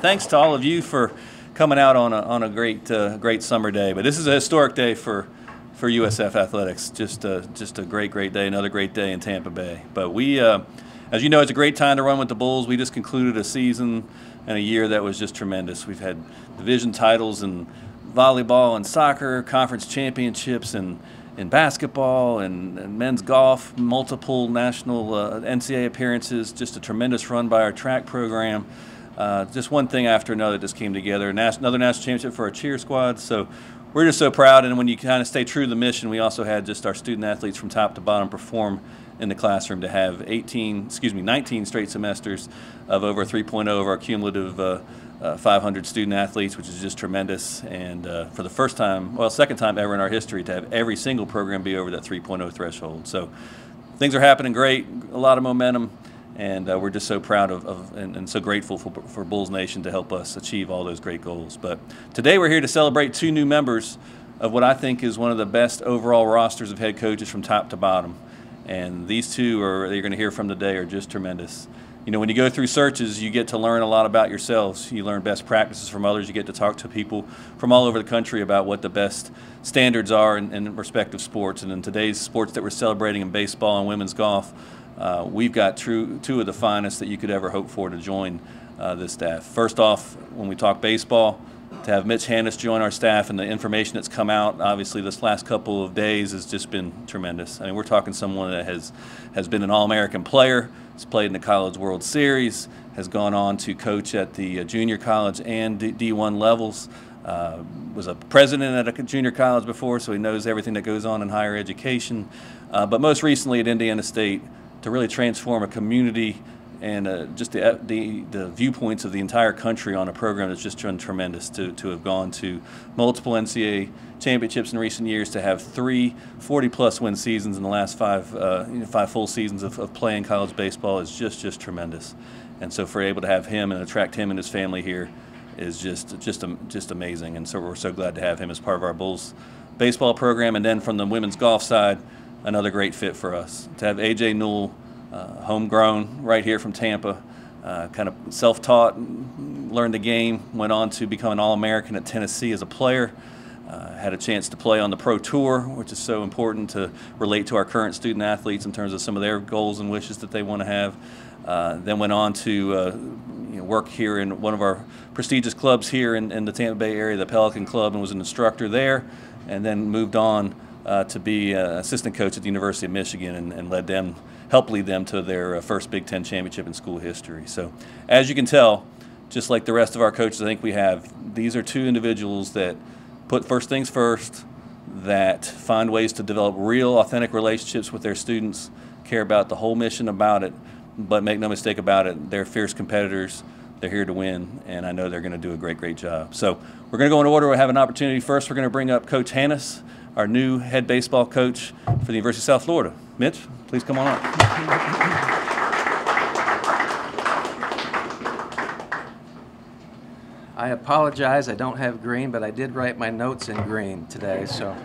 thanks to all of you for coming out on a great summer day. But this is a historic day for USF athletics. Just a great day, another great day in Tampa Bay. But we, as you know, it's a great time to run with the Bulls. We just concluded a season and a year that was just tremendous. We've had division titles in volleyball and soccer, conference championships and in basketball and men's golf, multiple national NCAA appearances, just a tremendous run by our track program. Just one thing after another just came together. Another national championship for our cheer squad. So we're just so proud. And when you kind of stay true to the mission, we also had just our student athletes from top to bottom perform in the classroom to have 19 straight semesters of over 3.0 of our cumulative 500 student athletes, which is just tremendous. And for the first time, well, second time ever in our history, to have every single program be over that 3.0 threshold. So things are happening great, a lot of momentum, and we're just so proud and so grateful for Bulls Nation to help us achieve all those great goals. But today we're here to celebrate 2 new members of what I think is one of the best overall rosters of head coaches from top to bottom. And these 2 that you're going to hear from today are just tremendous. You know, when you go through searches, you get to learn a lot about yourselves. You learn best practices from others. You get to talk to people from all over the country about what the best standards are in respective sports. And in today's sports that we're celebrating in baseball and women's golf, we've got 2 of the finest that you could ever hope for to join this staff. First off, when we talk baseball, to have Mitch Hannahs join our staff and the information that's come out, obviously this last couple of days has just been tremendous. I mean, we're talking someone that has been an All-American player, has played in the College World Series, has gone on to coach at the junior college and D1 levels, was a president at a junior college before, so he knows everything that goes on in higher education, but most recently at Indiana State to really transform a community and just the viewpoints of the entire country on a program that's just been tremendous. To have gone to multiple NCAA championships in recent years, to have 3 40-plus win seasons in the last 5 full seasons of playing college baseball is just tremendous. And so for able to have him and attract him and his family here is just amazing. And so we're so glad to have him as part of our Bulls baseball program. And then from the women's golf side, another great fit for us. To have AJ Newell, homegrown right here from Tampa, kind of self-taught, learned the game, went on to become an All-American at Tennessee as a player, had a chance to play on the Pro Tour, which is so important to relate to our current student athletes in terms of some of their goals and wishes that they want to have. Then went on to work here in one of our prestigious clubs here in the Tampa Bay area, the Pelican Club, and was an instructor there, and then moved on to be assistant coach at the University of Michigan and helped lead them to their first Big Ten championship in school history. So as you can tell, just like the rest of our coaches I think we have, these are 2 individuals that put first things first, that find ways to develop real, authentic relationships with their students, care about the whole mission about it, but make no mistake about it, they're fierce competitors. They're here to win, and I know they're going to do a great job. So we're going to go in order. We'll have an opportunity. First, we're going to bring up Coach Hannahs, our new head baseball coach for the University of South Florida. Mitch, please come on up. I apologize, I don't have green, but I did write my notes in green today. So,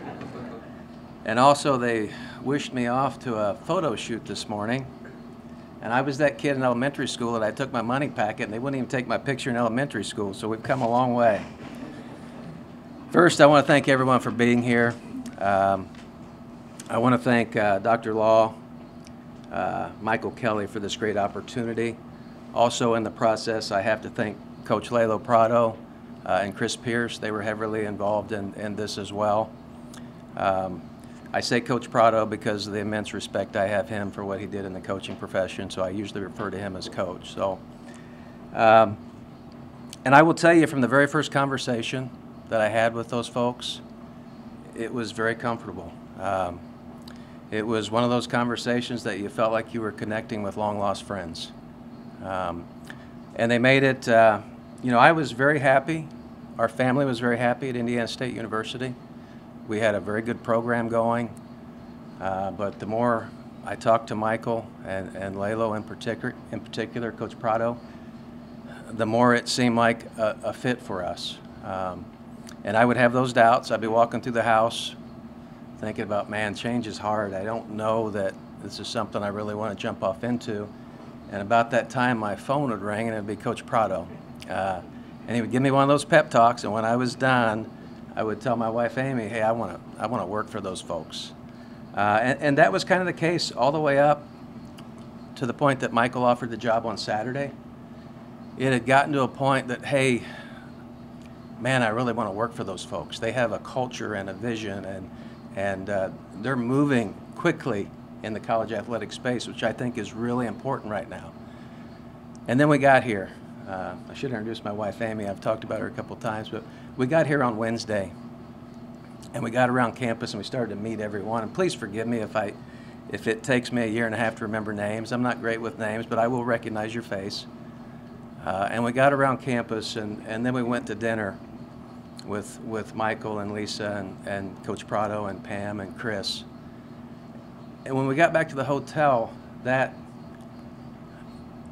and also they wished me off to a photo shoot this morning. And I was that kid in elementary school that I took my money packet and they wouldn't even take my picture in elementary school, so we've come a long way. First, I want to thank everyone for being here. I want to thank Dr. Law, Michael Kelly for this great opportunity. Also in the process, I have to thank Coach Lalo Prado and Chris Pierce. They were heavily involved in this as well. I say Coach Prado because of the immense respect I have him for what he did in the coaching profession, so I usually refer to him as coach. So, and I will tell you from the very first conversation that I had with those folks, it was very comfortable. It was one of those conversations that you felt like you were connecting with long-lost friends. And they made it, I was very happy. Our family was very happy at Indiana State University. We had a very good program going. But the more I talked to Michael and Lalo in particular, Coach Prado, the more it seemed like a fit for us. And I would have those doubts. I'd be walking through the house thinking about, man, change is hard. I don't know that this is something I really want to jump off into. And about that time, my phone would ring, and it would be Coach Prado. And he would give me one of those pep talks, and when I was done, I would tell my wife, Amy, hey, I want to work for those folks. And that was kind of the case all the way up to the point that Michael offered the job on Saturday. It had gotten to a point that, hey, man, I really want to work for those folks. They have a culture and a vision, and they're moving quickly in the college athletic space, which I think is really important right now. And then we got here. I should introduce my wife, Amy. I've talked about her a couple times, but we got here on Wednesday, and we got around campus, and we started to meet everyone. And please forgive me if it takes me a year and a half to remember names. I'm not great with names, but I will recognize your face. And we got around campus, and then we went to dinner with Michael and Lisa and Coach Prado and Pam and Chris. And when we got back to the hotel, that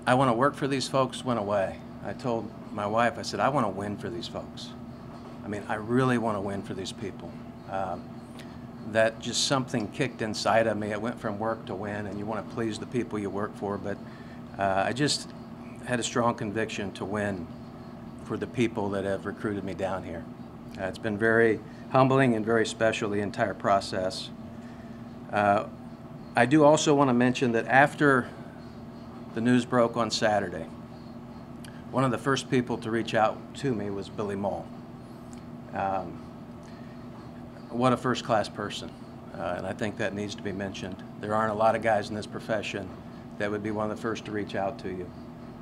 I want to work for these folks went away. I told my wife, I said, I want to win for these folks. I mean, I really want to win for these people. That just something kicked inside of me. It went from work to win, and you want to please the people you work for, but I just had a strong conviction to win for the people that have recruited me down here. It's been very humbling and very special, the entire process. I do also want to mention that after the news broke on Saturday, one of the first people to reach out to me was Billy Moll. What a first-class person, and I think that needs to be mentioned. There aren't a lot of guys in this profession that would be one of the first to reach out to you.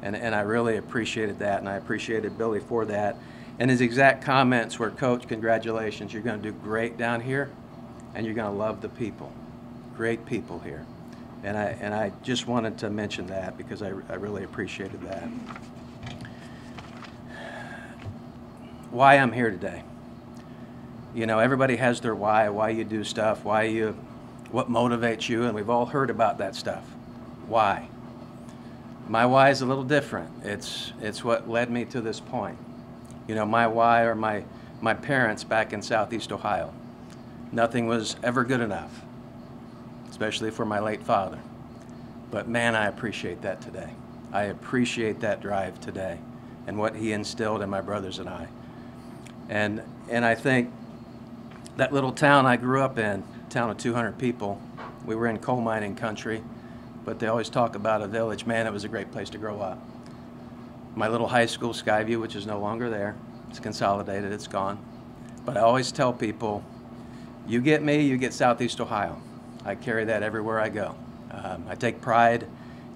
And I really appreciated that, and I appreciated Billy for that. And his exact comments were, Coach, congratulations, you're going to do great down here, and you're going to love the people. Great people here. And I just wanted to mention that because I really appreciated that. Why I'm here today. You know, everybody has their why you do stuff, what motivates you, and we've all heard about that stuff. Why? My why is a little different. It's what led me to this point. You know, my why are my parents back in Southeast Ohio. Nothing was ever good enough, especially for my late father. But man, I appreciate that today. I appreciate that drive today and what he instilled in my brothers and I. And I think that little town I grew up in, town of 200 people, we were in coal mining country, but they always talk about a village. Man, it was a great place to grow up. My little high school, Skyview, which is no longer there, it's consolidated, it's gone. But I always tell people, you get me, you get Southeast Ohio. I carry that everywhere I go. I take pride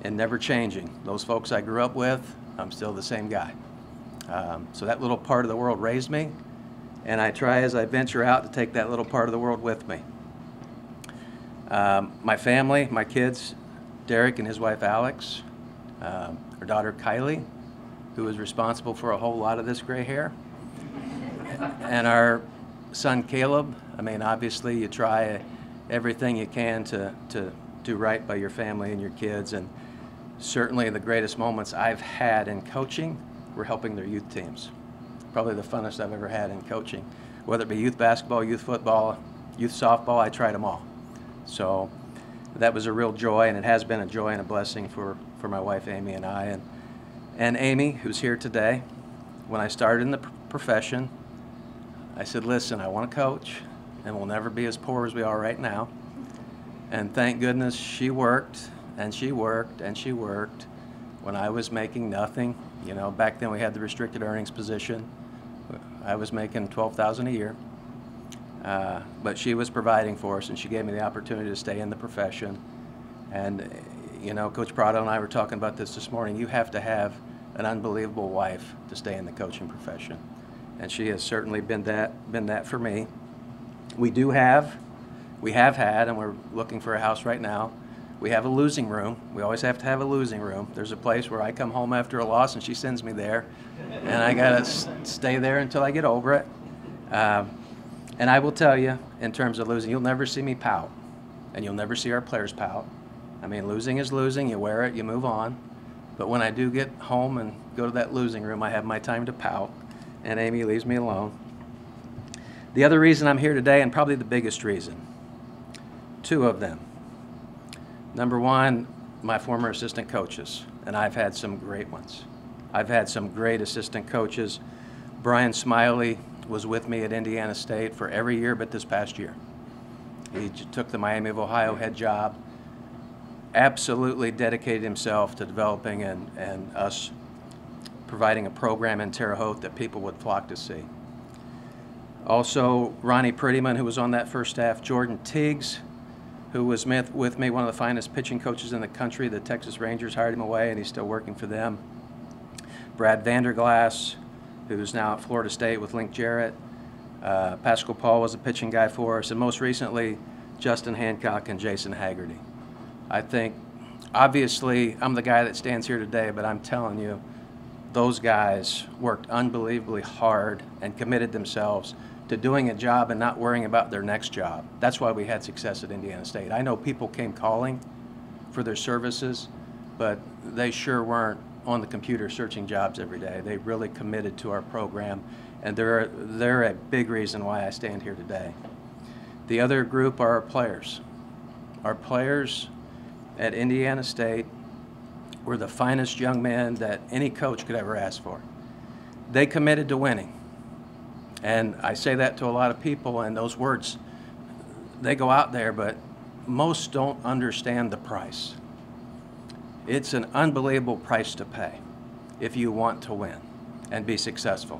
in never changing. Those folks I grew up with, I'm still the same guy. So that little part of the world raised me, and I try as I venture out to take that little part of the world with me. My family, my kids, Derek and his wife Alex, our daughter Kylie, who is responsible for a whole lot of this gray hair, and our son Caleb. I mean, obviously you try everything you can to do right by your family and your kids, and certainly the greatest moments I've had in coaching were helping their youth teams. Probably the funnest I've ever had in coaching. Whether it be youth basketball, youth football, youth softball, I tried them all. So that was a real joy, and it has been a joy and a blessing for my wife Amy and I. And Amy, who's here today, when I started in the profession, I said, listen, I want to coach, and we'll never be as poor as we are right now. And thank goodness she worked, and she worked, and she worked when I was making nothing. You know, back then we had the restricted earnings position. I was making $12,000 a year. But she was providing for us, and she gave me the opportunity to stay in the profession. And, you know, Coach Prado and I were talking about this morning. You have to have an unbelievable wife to stay in the coaching profession. And she has certainly been that for me. We have had, and we're looking for a house right now. We have a losing room. We always have to have a losing room. There's a place where I come home after a loss and she sends me there, and I gotta stay there until I get over it. And I will tell you, in terms of losing, you'll never see me pout, and you'll never see our players pout. I mean, losing is losing. You wear it, you move on. But when I do get home and go to that losing room, I have my time to pout, and Amy leaves me alone. The other reason I'm here today, and probably the biggest reason, two of them. Number one, my former assistant coaches, and I've had some great ones. I've had some great assistant coaches. Brian Smiley was with me at Indiana State for every year but this past year. He took the Miami of Ohio head job, absolutely dedicated himself to developing and us providing a program in Terre Haute that people would flock to see. Also, Ronnie Prettyman, who was on that first staff, Jordan Tiggs, who was with me, one of the finest pitching coaches in the country. The Texas Rangers hired him away, and he's still working for them. Brad Vanderglass, who's now at Florida State with Link Jarrett. Pascal Paul was a pitching guy for us, and most recently, Justin Hancock and Jason Haggerty. I think, obviously, I'm the guy that stands here today, but I'm telling you, those guys worked unbelievably hard and committed themselves to doing a job and not worrying about their next job. That's why we had success at Indiana State. I know people came calling for their services, but they sure weren't on the computer searching jobs every day. They really committed to our program, and they're a big reason why I stand here today. The other group are our players. Our players at Indiana State were the finest young men that any coach could ever ask for. They committed to winning. And I say that to a lot of people, and those words, they go out there, but most don't understand the price. It's an unbelievable price to pay if you want to win and be successful.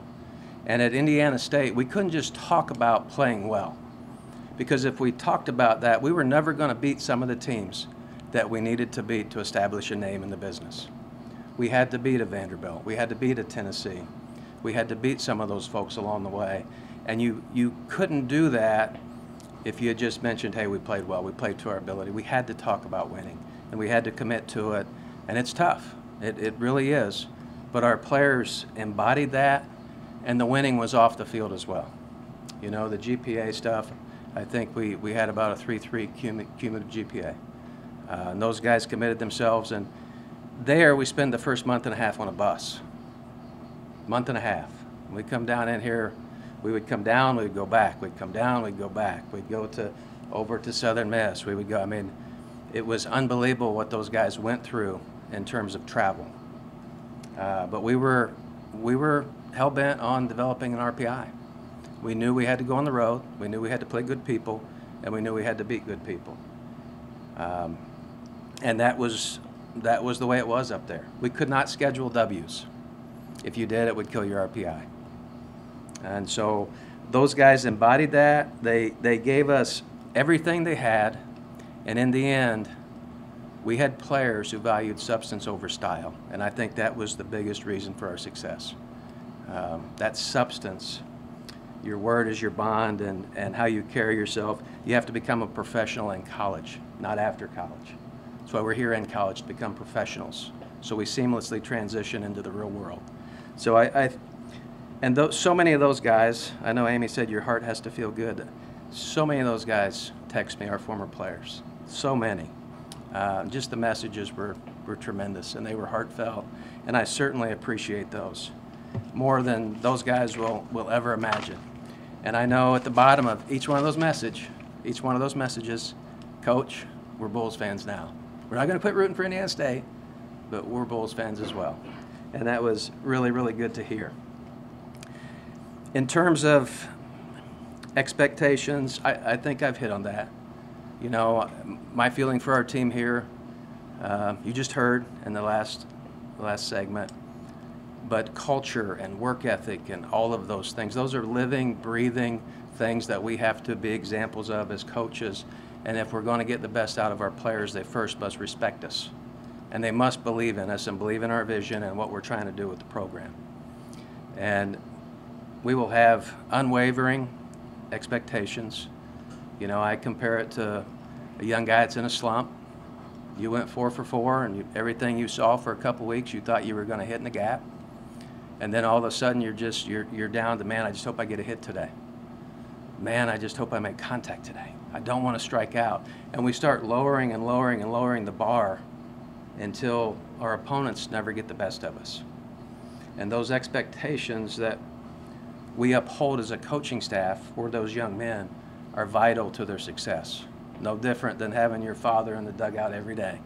And at Indiana State, we couldn't just talk about playing well, because if we talked about that, we were never going to beat some of the teams that we needed to beat to establish a name in the business. We had to beat a Vanderbilt. We had to beat a Tennessee. We had to beat some of those folks along the way. And you couldn't do that if you had just mentioned, hey, we played well, we played to our ability. We had to talk about winning, and we had to commit to it. And it's tough. It really is. But our players embodied that, and the winning was off the field as well. You know, the GPA stuff, I think we had about a 3.3 cumulative GPA. And those guys committed themselves, and there we spend the first month and a half on a bus. Month and a half. We'd come down in here, we would come down, we'd go back, we'd come down, we'd go back, we'd go over to Southern Miss, we would go, I mean, it was unbelievable what those guys went through in terms of travel. But we were hell-bent on developing an RPI. We knew we had to go on the road, we knew we had to play good people, and we knew we had to beat good people. And that was the way it was up there. We could not schedule W's. If you did, it would kill your RPI. And so those guys embodied that. They gave us everything they had, and in the end, we had players who valued substance over style, and I think that was the biggest reason for our success. That substance, your word is your bond, and how you carry yourself. You have to become a professional in college, not after college. That's why we're here in college, to become professionals, so we seamlessly transition into the real world. So so many of those guys, I know Amy said your heart has to feel good. So many of those guys text me, our former players, so many. Just the messages were tremendous, and they were heartfelt, and I certainly appreciate those more than those guys will ever imagine. And I know at the bottom of each one of those messages, Coach, we're Bulls fans now. We're not going to quit rooting for Indiana State, but we're Bulls fans as well. And that was really, really good to hear. In terms of expectations, I think I've hit on that. You know, my feeling for our team here, you just heard in the last segment, but culture and work ethic and all of those things, those are living, breathing things that we have to be examples of as coaches. And if we're going to get the best out of our players, they first must respect us. And they must believe in us and believe in our vision and what we're trying to do with the program. And we will have unwavering expectations. You know, I compare it to a young guy that's in a slump. You went 4 for 4, and everything you saw for a couple weeks, you thought you were going to hit in the gap. And then all of a sudden, you're down to, man, I just hope I get a hit today. Man, I just hope I make contact today. I don't want to strike out. And we start lowering and lowering and lowering the bar until our opponents never get the best of us. And those expectations that we uphold as a coaching staff for those young men are vital to their success. No different than having your father in the dugout every day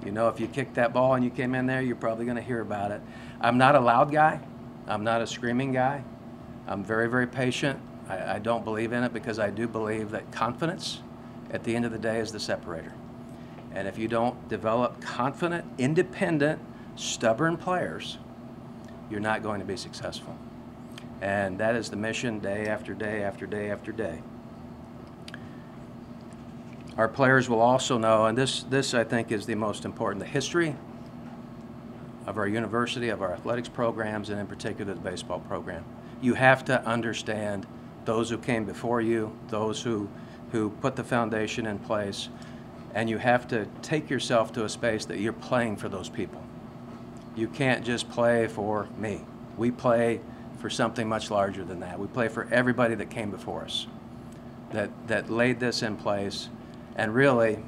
You know, if you kicked that ball and you came in there, you're probably going to hear about it. I'm not a loud guy. I'm not a screaming guy. I'm very, very patient. I don't believe in it because I do believe that confidence at the end of the day is the separator. And if you don't develop confident, independent, stubborn players, you're not going to be successful. And that is the mission day after day after day after day. Our players will also know, and this I think is the most important, the history of our university, of our athletics programs, and in particular the baseball program. You have to understand those who came before you, those who put the foundation in place, and you have to take yourself to a space that you're playing for those people. You can't just play for me. We play for something much larger than that. We play for everybody that came before us, that laid this in place. And really,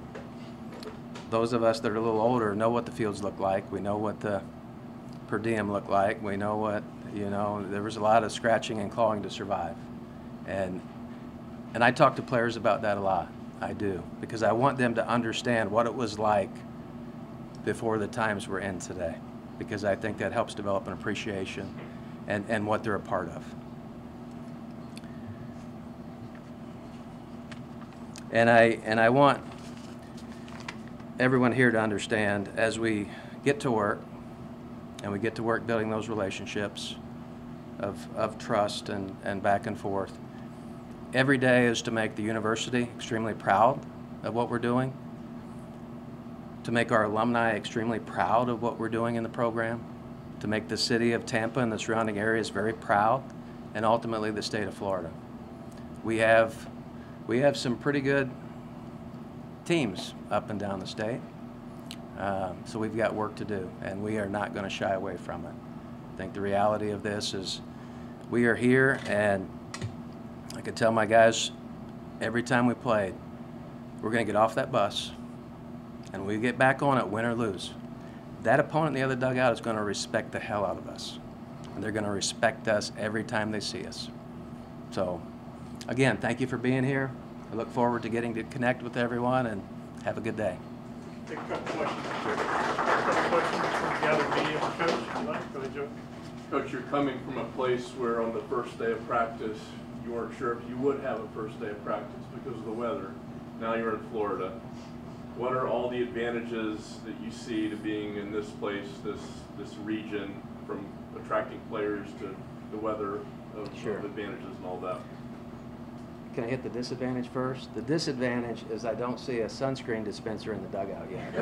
those of us that are a little older know what the fields look like. We know what the per diem looked like. We know what, you know, there was a lot of scratching and clawing to survive. And I talk to players about that a lot. I do, because I want them to understand what it was like before the times we're in today, because I think that helps develop an appreciation and what they're a part of. And I want everyone here to understand, as we get to work, and we get to work building those relationships of trust and back and forth, every day is to make the university extremely proud of what we're doing, to make our alumni extremely proud of what we're doing in the program, to make the city of Tampa and the surrounding areas very proud, and ultimately the state of Florida. We have some pretty good teams up and down the state, so we've got work to do, and we are not going to shy away from it. I think the reality of this is we are here, and I could tell my guys every time we played, we're going to get off that bus, and we get back on it, win or lose. That opponent in the other dugout is going to respect the hell out of us, and they're going to respect us every time they see us. So, again, thank you for being here. I look forward to getting to connect with everyone, and have a good day. Take a couple questions. A couple questions from the gathered media for Coach. If you like, go ahead, Joe. Coach, you're coming from a place where on the first day of practice, you weren't sure if you would have a first day of practice because of the weather. Now you're in Florida. What are all the advantages that you see to being in this place, this region, from attracting players to the weather of advantages and all that? Can I hit the disadvantage first? The disadvantage is I don't see a sunscreen dispenser in the dugout yet.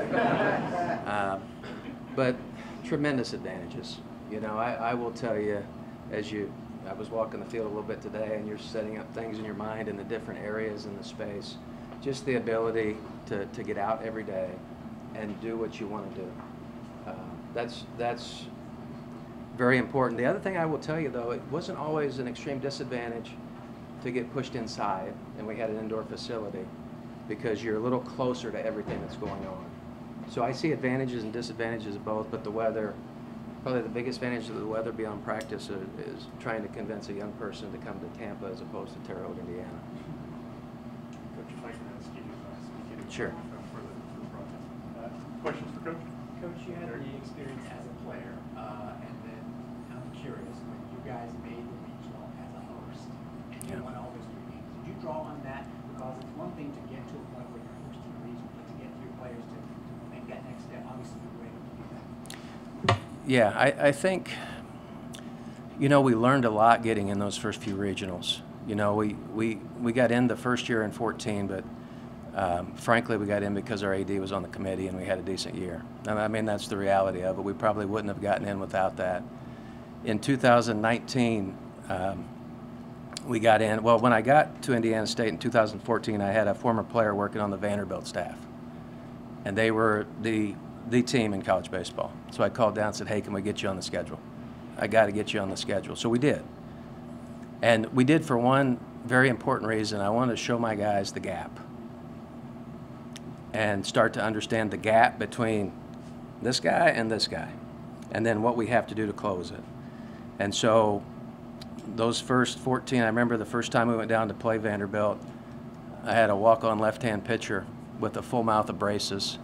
But tremendous advantages. You know, I will tell you, I was walking the field a little bit today, and you're setting up things in your mind in the different areas in the space. Just the ability to get out every day and do what you want to do. That's very important. The other thing I will tell you, though, it wasn't always an extreme disadvantage to get pushed inside, and we had an indoor facility, because you're a little closer to everything that's going on. So I see advantages and disadvantages of both, but the weather, probably the biggest advantage of the weather beyond practice is trying to convince a young person to come to Tampa as opposed to Terre Haute, Indiana. Coach, if I can ask you to speak in Sure. for the project. Questions for Coach? Coach, you had the experience as a player, and then I'm curious, when you guys made the regional as a host, and you won all those 3 games, did you draw on that? Because it's one thing to get to a point where you're hosting a regional, but to get your players to make that next step, obviously you were able to do that. Yeah, I think, you know, we learned a lot getting in those first few regionals. You know, we got in the first year in 14, but frankly, we got in because our AD was on the committee and we had a decent year. I mean, that's the reality of it. We probably wouldn't have gotten in without that. In 2019, we got in. Well, when I got to Indiana State in 2014, I had a former player working on the Vanderbilt staff, and they were the team in college baseball. So I called down and said, hey, can we get you on the schedule? I got to get you on the schedule. So we did. And we did for one very important reason. I wanted to show my guys the gap and start to understand the gap between this guy and this guy, and then what we have to do to close it. And so those first 14, I remember the first time we went down to play Vanderbilt, I had a walk-on left-hand pitcher with a full mouth of braces,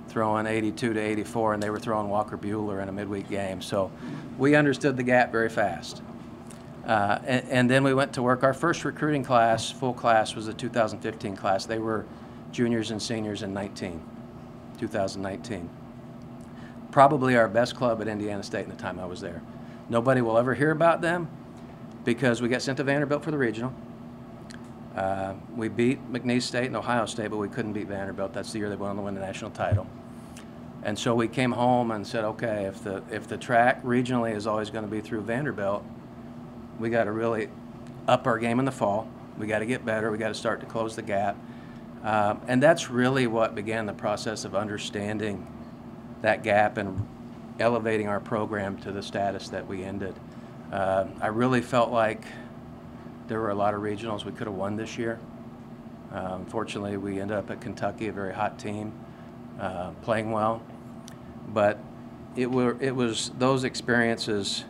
throwing 82 to 84, and they were throwing Walker Buehler in a midweek game. So we understood the gap very fast. And then we went to work. Our first recruiting class, full class, was the 2015 class. They were juniors and seniors in 2019. Probably our best club at Indiana State in the time I was there. Nobody will ever hear about them because we got sent to Vanderbilt for the regional. We beat McNeese State and Ohio State, but we couldn't beat Vanderbilt. That's the year they went on to win the national title. And so we came home and said, okay, if the track regionally is always going to be through Vanderbilt, we got to really up our game in the fall. We got to get better. We got to start to close the gap. And that's really what began the process of understanding that gap and elevating our program to the status that we ended. I really felt like there were a lot of regionals we could have won this year. Unfortunately, we ended up at Kentucky, a very hot team, playing well. But it was those experiences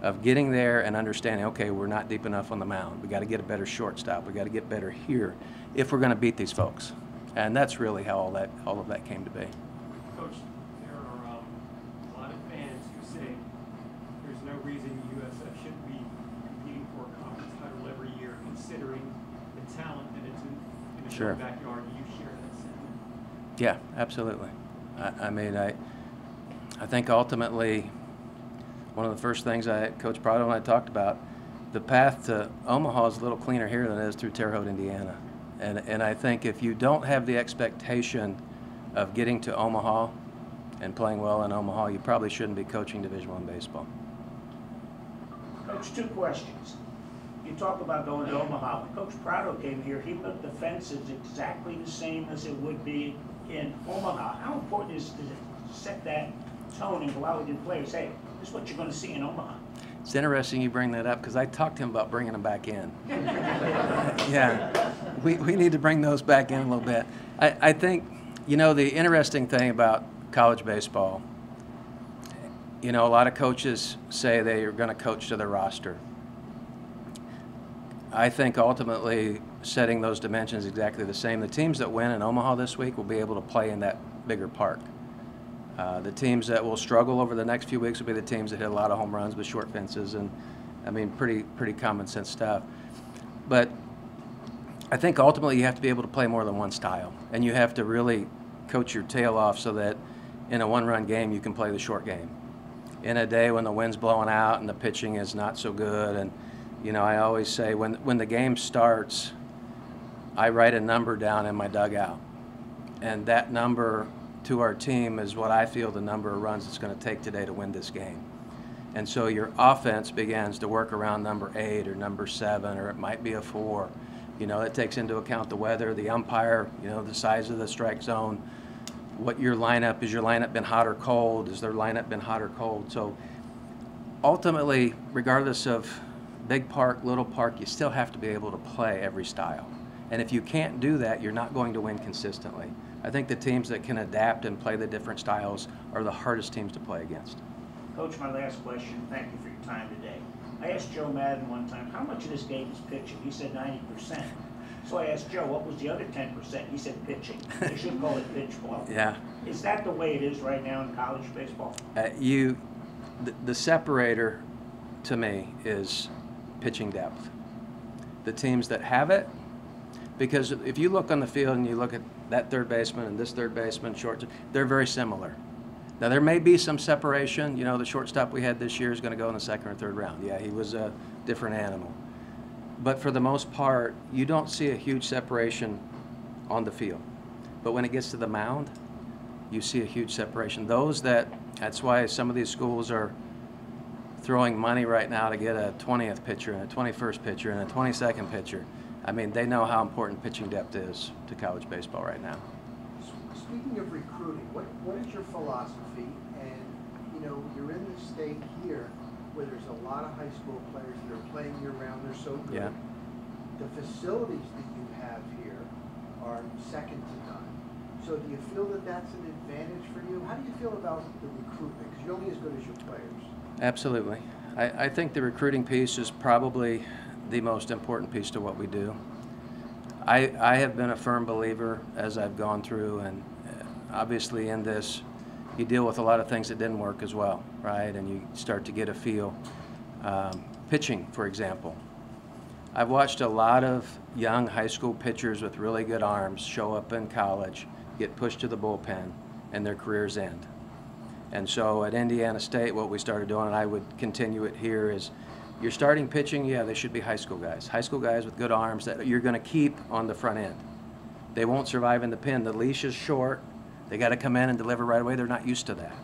of getting there and understanding, okay, we're not deep enough on the mound. We got to get a better shortstop. We got to get better here if we're going to beat these folks. And that's really how all of that came to be. Coach, there are a lot of fans who say there's no reason USF shouldn't be competing for a conference title every year, considering the talent that it's in its Sure. own backyard. Do you share that sentiment? Yeah, absolutely. I mean, I think ultimately one of the first things Coach Prado and I talked about, the path to Omaha is a little cleaner here than it is through Terre Haute, Indiana. And I think if you don't have the expectation of getting to Omaha and playing well in Omaha, you probably shouldn't be coaching Division I baseball. Coach, two questions. You talk about going to Omaha. When Coach Prado came here, he built the fences exactly the same as it would be in Omaha. How important is to set that tone and go out with your players? Hey, this is what you're going to see in Omaha. It's interesting you bring that up because I talked to him about bringing them back in. Yeah, we need to bring those back in a little bit. I think, you know, the interesting thing about college baseball, you know, a lot of coaches say they are going to coach to their roster. I think ultimately setting those dimensions exactly the same. The teams that win in Omaha this week will be able to play in that bigger park. The teams that will struggle over the next few weeks will be the teams that hit a lot of home runs with short fences and, I mean, pretty common sense stuff. But I think ultimately you have to be able to play more than one style, and you have to really coach your tail off so that in a one-run game you can play the short game. In a day when the wind's blowing out and the pitching is not so good, and you know, I always say when the game starts, I write a number down in my dugout, and that number to our team is what I feel the number of runs it's going to take today to win this game. And so your offense begins to work around number 8 or number 7, or it might be a 4. You know, that takes into account the weather, the umpire, you know, the size of the strike zone, what your lineup, is your lineup been hot or cold, is their lineup been hot or cold. So ultimately, regardless of big park, little park, you still have to be able to play every style. And if you can't do that, you're not going to win consistently. I think the teams that can adapt and play the different styles are the hardest teams to play against. Coach, my last question. Thank you for your time today. I asked Joe Madden one time, how much of this game is pitching? He said 90%. So I asked Joe, what was the other 10%? He said pitching. They should call it pitch flow. Yeah. Is that the way it is right now in college baseball? The separator to me is pitching depth. The teams that have it, because if you look on the field and you look at that third baseman and this third baseman, short, they're very similar. Now there may be some separation. You know, the shortstop we had this year is going to go in the second or third round. Yeah, he was a different animal. But for the most part, you don't see a huge separation on the field. But when it gets to the mound, you see a huge separation. That's why some of these schools are throwing money right now to get a 20th pitcher and a 21st pitcher and a 22nd pitcher. I mean, they know how important pitching depth is to college baseball right now. Speaking of recruiting, what is your philosophy? And, you know, you're in the state here where there's a lot of high school players that are playing year-round. They're so good. Yeah. The facilities that you have here are second to none. So do you feel that that's an advantage for you? How do you feel about the recruitment? Because you're only as good as your players. Absolutely. I think the recruiting piece is probably the most important piece to what we do. I have been a firm believer as I've gone through, and obviously in this, you deal with a lot of things that didn't work as well, right? And you start to get a feel. Pitching, for example. I've watched a lot of young high school pitchers with really good arms show up in college, get pushed to the bullpen, and their careers end. And so at Indiana State, what we started doing, and I would continue it here, is you're starting pitching, yeah, they should be high school guys. High school guys with good arms that you're going to keep on the front end. They won't survive in the pen. The leash is short. They got to come in and deliver right away. They're not used to that.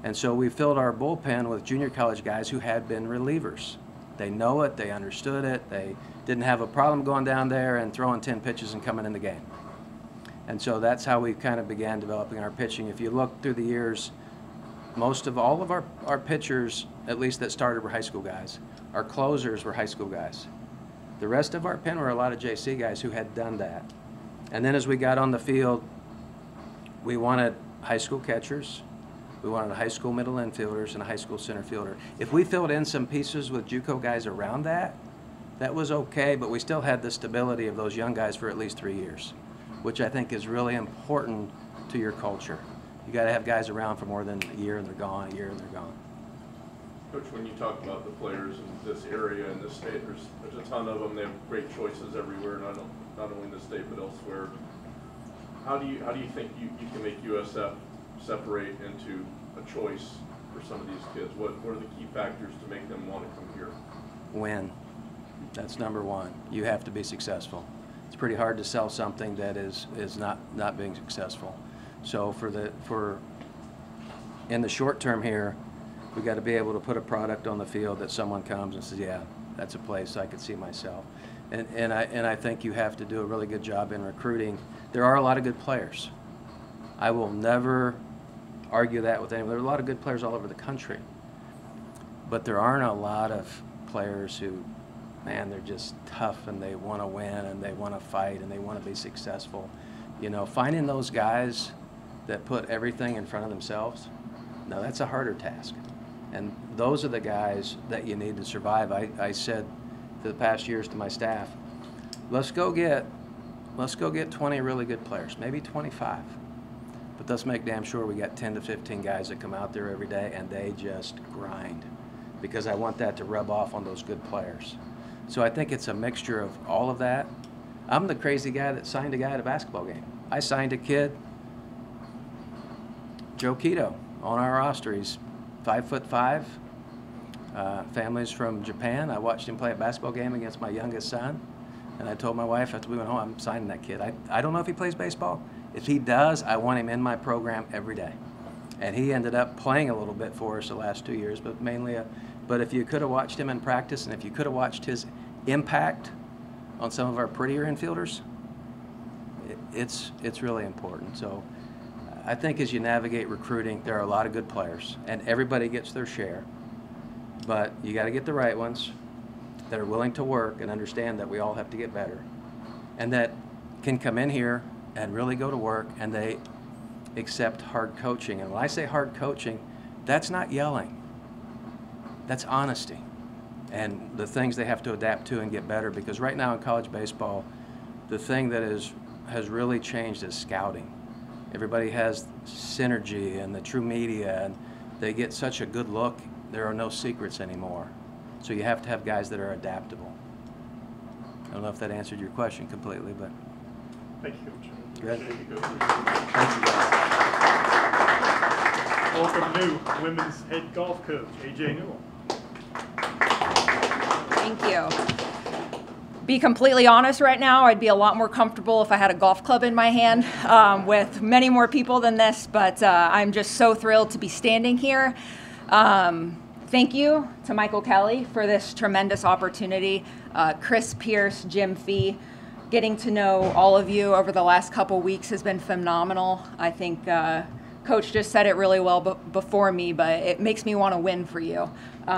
And so we filled our bullpen with junior college guys who had been relievers. They know it. They understood it. They didn't have a problem going down there and throwing 10 pitches and coming in the game. And so that's how we kind of began developing our pitching. If you look through the years, most of all of our pitchers, at least that started, were high school guys. Our closers were high school guys. The rest of our pen were a lot of JC guys who had done that. And then as we got on the field, we wanted high school catchers, we wanted high school middle infielders, and a high school center fielder. If we filled in some pieces with JUCO guys around that, that was okay, but we still had the stability of those young guys for at least 3 years, which I think is really important to your culture. You got to have guys around for more than a year and they're gone, a year and they're gone. Coach, when you talk about the players in this area and this state, there's a ton of them. They have great choices everywhere, not only in the state but elsewhere. How do you think you can make USF separate into a choice for some of these kids? What are the key factors to make them want to come here? Win. That's number one. You have to be successful. It's pretty hard to sell something that is not being successful. So in the short term here, we got to be able to put a product on the field that someone comes and says, yeah, that's a place I could see myself. And I think you have to do a really good job in recruiting. There are a lot of good players. I will never argue that with anyone. There are a lot of good players all over the country. But there aren't a lot of players who, man, they're just tough and they want to win and they want to fight and they want to be successful. You know, finding those guys that put everything in front of themselves, no, that's a harder task. And those are the guys that you need to survive. I said for the past years to my staff, let's go get 20 really good players, maybe 25. But let's make damn sure we got 10 to 15 guys that come out there every day and they just grind, because I want that to rub off on those good players. So I think it's a mixture of all of that. I'm the crazy guy that signed a guy at a basketball game. I signed a kid, Joe Keto, on our roster. He's 5'5", family's from Japan. I watched him play a basketball game against my youngest son, and I told my wife after we went home, I'm signing that kid. I don't know if he plays baseball. If he does, I want him in my program every day. And he ended up playing a little bit for us the last 2 years, but mainly but if you could have watched him in practice and if you could have watched his impact on some of our prettier infielders, it's really important. So I think as you navigate recruiting, there are a lot of good players, and everybody gets their share. But you got to get the right ones that are willing to work and understand that we all have to get better, and that can come in here and really go to work, and they accept hard coaching. And when I say hard coaching, that's not yelling. That's honesty. And the things they have to adapt to and get better, because right now in college baseball, the thing that has really changed is scouting. Everybody has synergy and the true media, and they get such a good look. There are no secrets anymore. So you have to have guys that are adaptable. I don't know if that answered your question completely, but. Thank you, Coach. Good. Thank you, Coach. Thank you, guys. Welcome new women's head golf coach, AJ Newell. Thank you. Be completely honest right now, I'd be a lot more comfortable if I had a golf club in my hand with many more people than this, but I'm just so thrilled to be standing here. Thank you to Michael Kelly for this tremendous opportunity. Chris Pierce, Jim Fee, getting to know all of you over the last couple weeks has been phenomenal. I think Coach just said it really well before me, but it makes me want to win for you.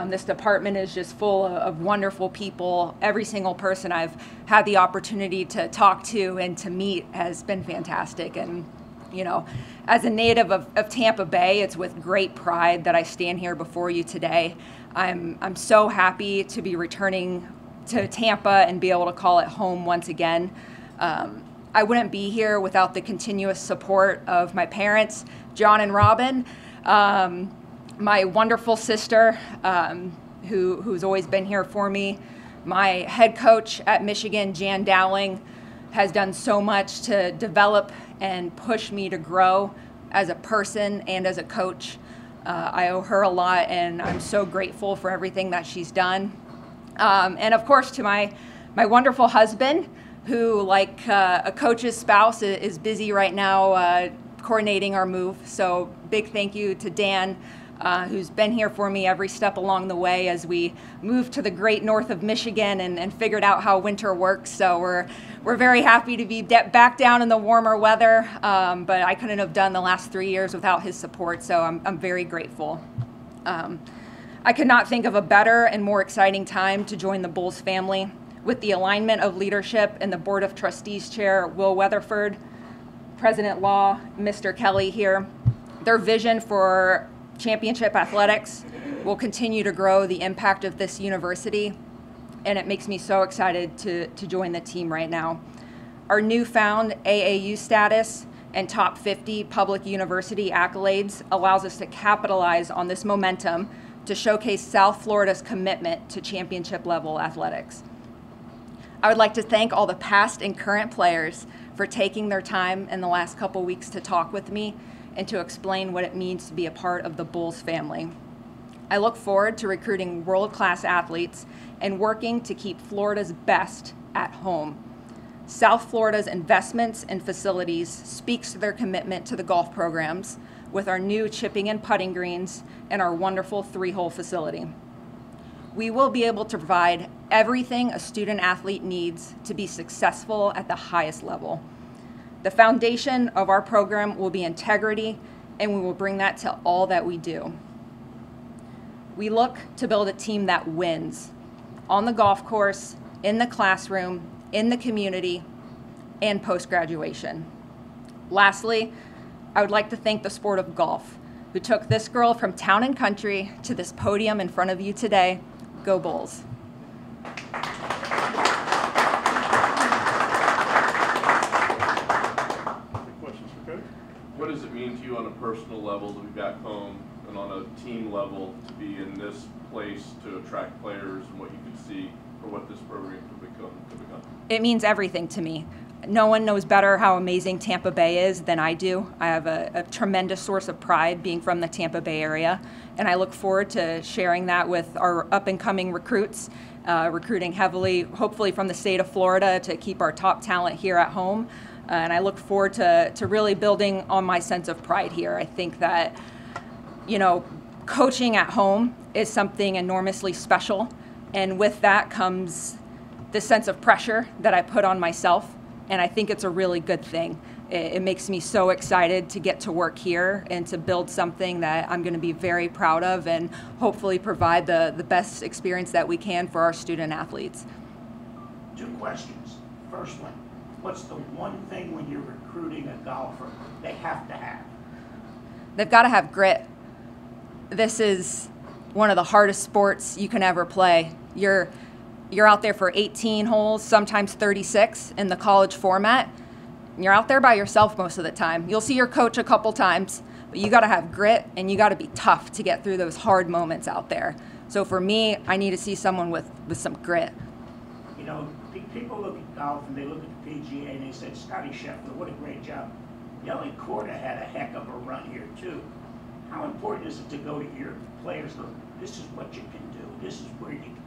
This department is just full of wonderful people. Every single person I've had the opportunity to talk to and to meet has been fantastic. And, you know, as a native of Tampa Bay, it's with great pride that I stand here before you today. I'm so happy to be returning to Tampa and be able to call it home once again. I wouldn't be here without the continuous support of my parents, John and Robin, my wonderful sister, who's always been here for me. My head coach at Michigan, Jan Dowling, has done so much to develop and push me to grow as a person and as a coach. I owe her a lot, and I'm so grateful for everything that she's done. And of course, to my wonderful husband, who, like a coach's spouse, is busy right now coordinating our move. So big thank you to Dan, who's been here for me every step along the way as we moved to the great north of Michigan and figured out how winter works. So we're very happy to be back down in the warmer weather, but I couldn't have done the last 3 years without his support, so I'm very grateful. I could not think of a better and more exciting time to join the Bulls family. With the alignment of leadership and the Board of Trustees Chair, Will Weatherford, President Law, Mr. Kelly here, their vision for championship athletics will continue to grow the impact of this university, and it makes me so excited to join the team right now. Our newfound AAU status and top 50 public university accolades allows us to capitalize on this momentum to showcase South Florida's commitment to championship level athletics. I would like to thank all the past and current players for taking their time in the last couple weeks to talk with me and to explain what it means to be a part of the Bulls family. I look forward to recruiting world-class athletes and working to keep Florida's best at home. South Florida's investments and facilities speaks to their commitment to the golf programs with our new chipping and putting greens and our wonderful 3-hole facility. We will be able to provide everything a student athlete needs to be successful at the highest level. The foundation of our program will be integrity, and we will bring that to all that we do. We look to build a team that wins on the golf course, in the classroom, in the community, and post-graduation. Lastly, I would like to thank the sport of golf, who took this girl from town and country to this podium in front of you today. Go Bulls. What does it mean to you on a personal level to be back home and on a team level to be in this place to attract players and what you can see for what this program could become? It means everything to me. No one knows better how amazing Tampa Bay is than I do. I have a tremendous source of pride being from the Tampa Bay area, and I look forward to sharing that with our up-and-coming recruits, recruiting heavily, hopefully from the state of Florida, to keep our top talent here at home. And I look forward to really building on my sense of pride here. I think that, coaching at home is something enormously special, and with that comes the sense of pressure that I put on myself. And I think it's a really good thing. It makes me so excited to get to work here and to build something that I'm going to be very proud of and hopefully provide the best experience that we can for our student athletes. 2 questions. First one, what's the one thing when you're recruiting a golfer they have to have? They've got to have grit. This is one of the hardest sports you can ever play. You're out there for 18 holes, sometimes 36 in the college format. You're out there by yourself most of the time. You'll see your coach a couple times, but you got to have grit and you got to be tough to get through those hard moments out there. So for me, I need to see someone with some grit. People look at golf and they look at the PGA and they said, Scotty Scheffler, what a great job. Yelly Corda had a heck of a run here too. How important is it to go to your players, look, this is what you can do, this is where you can go?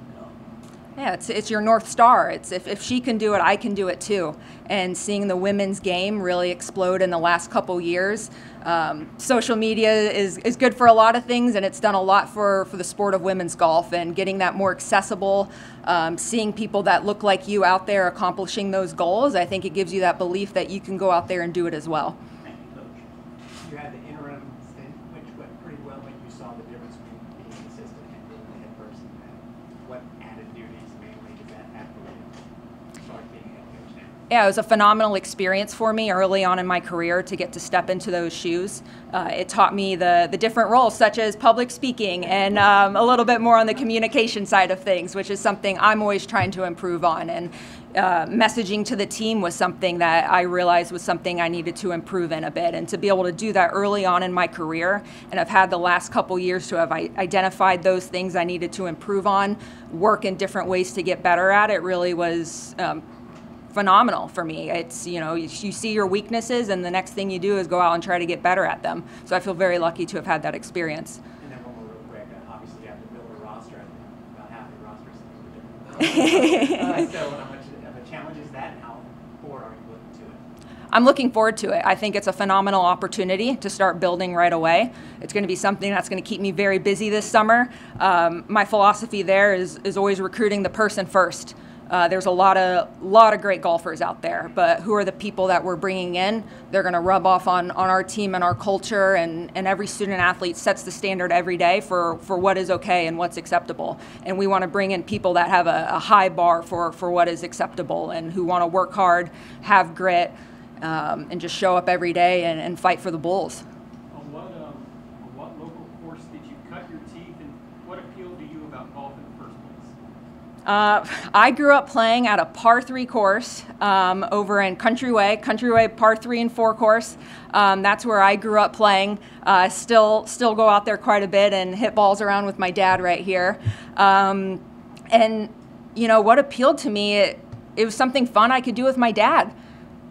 Yeah, it's your North Star. It's if she can do it, I can do it too. And seeing the women's game really explode in the last couple years, social media is good for a lot of things, and it's done a lot for the sport of women's golf and getting that more accessible, seeing people that look like you out there accomplishing those goals. I think it gives you that belief that you can go out there and do it as well. Thank you, Coach. You had the interim stint, which went pretty well when you saw the difference between being an assistant and being the head person. What added duties mainly does that have to start being a head coach now? Yeah, it was a phenomenal experience for me early on in my career to get to step into those shoes. It taught me the different roles, such as public speaking and a little bit more on the communication side of things, which is something I'm always trying to improve on. And messaging to the team was something that I realized was something I needed to improve in a bit. And to be able to do that early on in my career, and I've had the last couple years to have identified those things I needed to improve on, work in different ways to get better at it, really was phenomenal for me. It's, you see your weaknesses, and the next thing you do is go out and try to get better at them. So I feel very lucky to have had that experience. And then one more real quick, obviously you have to build a roster, and about half the roster is different. So how much of a challenge is that, and how forward are you looking to it? I'm looking forward to it. I think it's a phenomenal opportunity to start building right away. It's going to be something that's going to keep me very busy this summer. My philosophy there is always recruiting the person first. There's a lot of great golfers out there, but who are the people that we're bringing in? They're going to rub off on our team and our culture, and every student athlete sets the standard every day for what is okay and what's acceptable. And we want to bring in people that have a high bar for what is acceptable and who want to work hard, have grit, and just show up every day and fight for the Bulls. On what local course did you cut your teeth, and what appealed to you about golf in the first place? I grew up playing at a par 3 course over in Countryway par 3 and 4 course. That's where I grew up playing. Still go out there quite a bit and hit balls around with my dad right here. And what appealed to me, it was something fun I could do with my dad.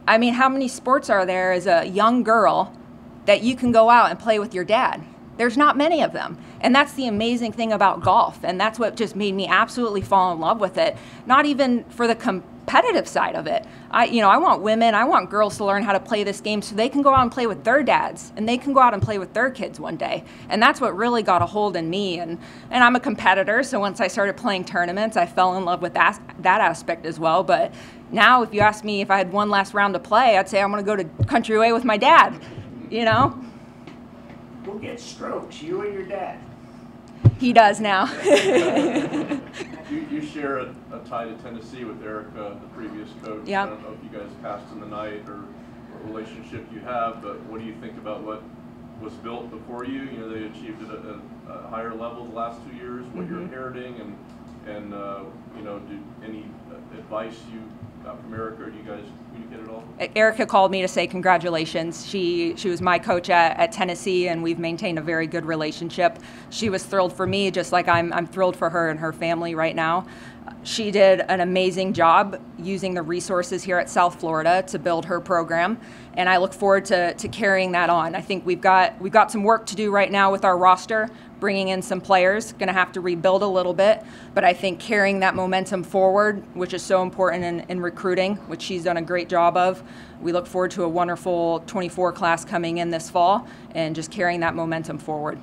I mean, how many sports are there as a young girl that you can go out and play with your dad? There's not many of them. And that's the amazing thing about golf. And that's what just made me absolutely fall in love with it. Not even for the competitive side of it. I want girls to learn how to play this game so they can go out and play with their dads, and they can go out and play with their kids one day. And that's what really got a hold in me. And I'm a competitor, so once I started playing tournaments, I fell in love with that aspect as well. But now if you ask me if I had one last round to play, I'd say I'm going to go to Countryway with my dad, Who gets strokes, you or your dad? He does now. You share a tie to Tennessee with Erica, the previous coach. Yep. I don't know if you guys passed in the night or what relationship you have, but what do you think about what was built before you? They achieved it at a higher level the last 2 years. What you're inheriting, and do any advice you got from Erica, or do you guys communicate at all? Erica called me to say congratulations. She was my coach at Tennessee, and we've maintained a very good relationship. She was thrilled for me, just like I'm thrilled for her and her family right now. She did an amazing job using the resources here at South Florida to build her program, and I look forward to carrying that on. I think we've got some work to do right now with our roster, bringing in some players, going to have to rebuild a little bit, but I think carrying that momentum forward, which is so important in recruiting, which she's done a great job of. We look forward to a wonderful 24 class coming in this fall and just carrying that momentum forward.